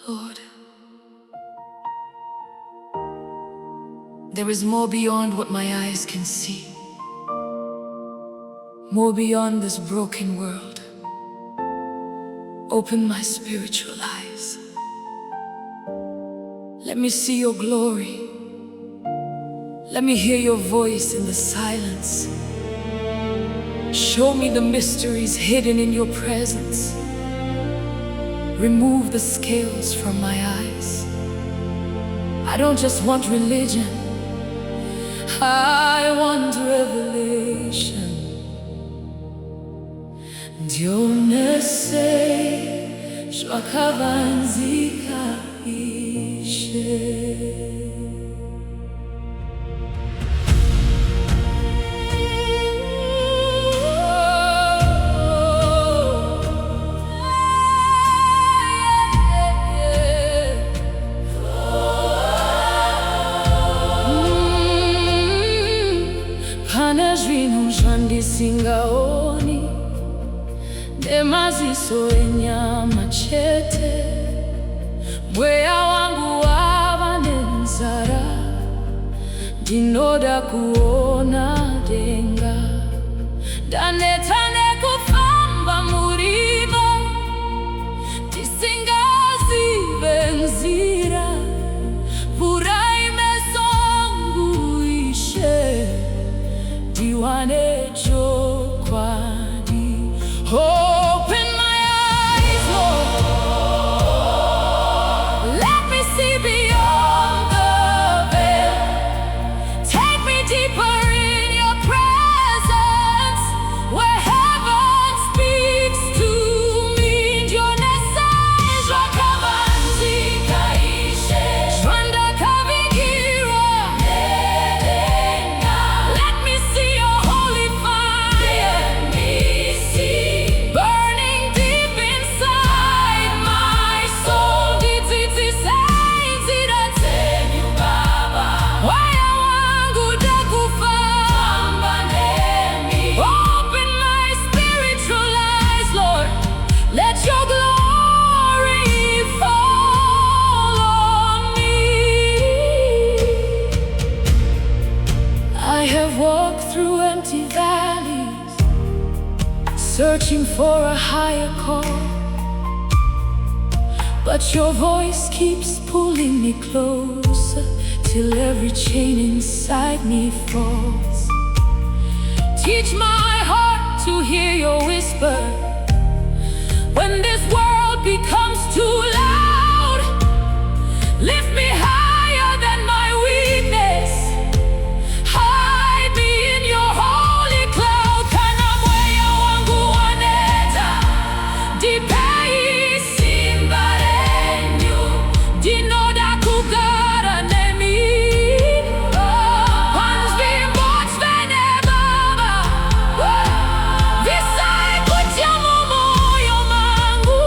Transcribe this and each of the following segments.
Lord, there is more beyond what my eyes can see, more beyond this broken world. Open my spiritual eyes. Let me see your glory. Let me hear your voice in the silence. Show me the mysteries hidden in your presence. Remove the scales from my eyes. I don't just want religion, I want revelation. Ndionesei Zvakavanzika Ishe. Pane zvinhu zvandisingaoni, nemaziso enyama chete. Mweya wangu wava nenzara, ndinoda kuona denga. Ndaneta nekufamba murima, tisingazive nzira. Vurai meso angu Ishe, ndiwane chokwadi. Open my eyes, Lord. Let me see beyond the veil. Take me deeper in your presence, where heaven speaks to me. Ndionesei Zvakavanzika Ishe. Let me see your holy fire. Burning deep inside my soul. Waya wangu dakufa. Open my spiritual eyes, Lord. Let your glory fall on me. I have walked through empty valleys, searching for a higher call, but your voice keeps pulling me closer, till every chain inside me falls. Teach my heart to hear your whisper when this world becomes too loud. Lift me higher than my weakness. Hide me in your holy cloud. Kana mweya wangu waneta, dipei simba renyu. Ndinoda kugara nemi. Panzvi mbotsvene baba. Visai kutya mumoyo mangu.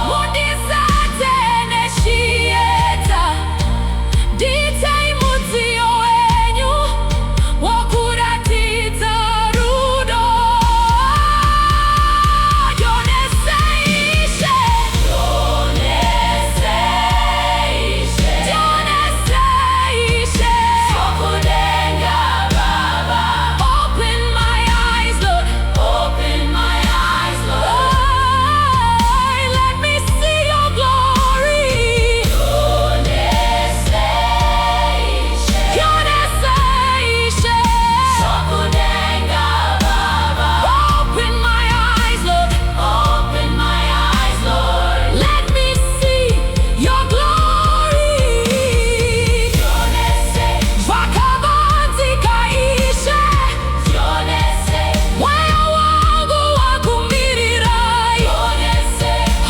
Mundisate neshieta. Ditei mudziyo wenyu wokuratidza rudo. Ndionesei Ishe. Ndionesei Ishe. Sokudenga Baba. Open my eyes, Lord. Open my eyes, Lord. Let me see your glory. Ndionesei Ishe. Sokudenga Baba. Open my eyes, Lord. Open my eyes, Lord. Let me see your glory. Ndionesei Zvakavanzika Ishe. Mweya wangu wakumirirai.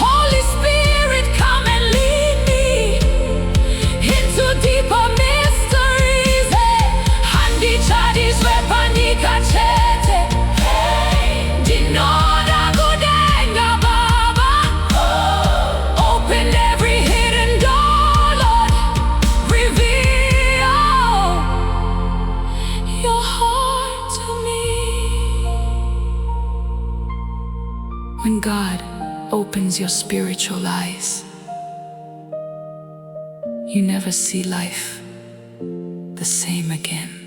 Holy Spirit, come and lead me into deeper mysteries. Handichadiswe pandika chete. Ndinoda kudenga Baba. Open every hidden door, Lord. Reveal your heart to me. When God opens your spiritual eyes, you never see life the same again.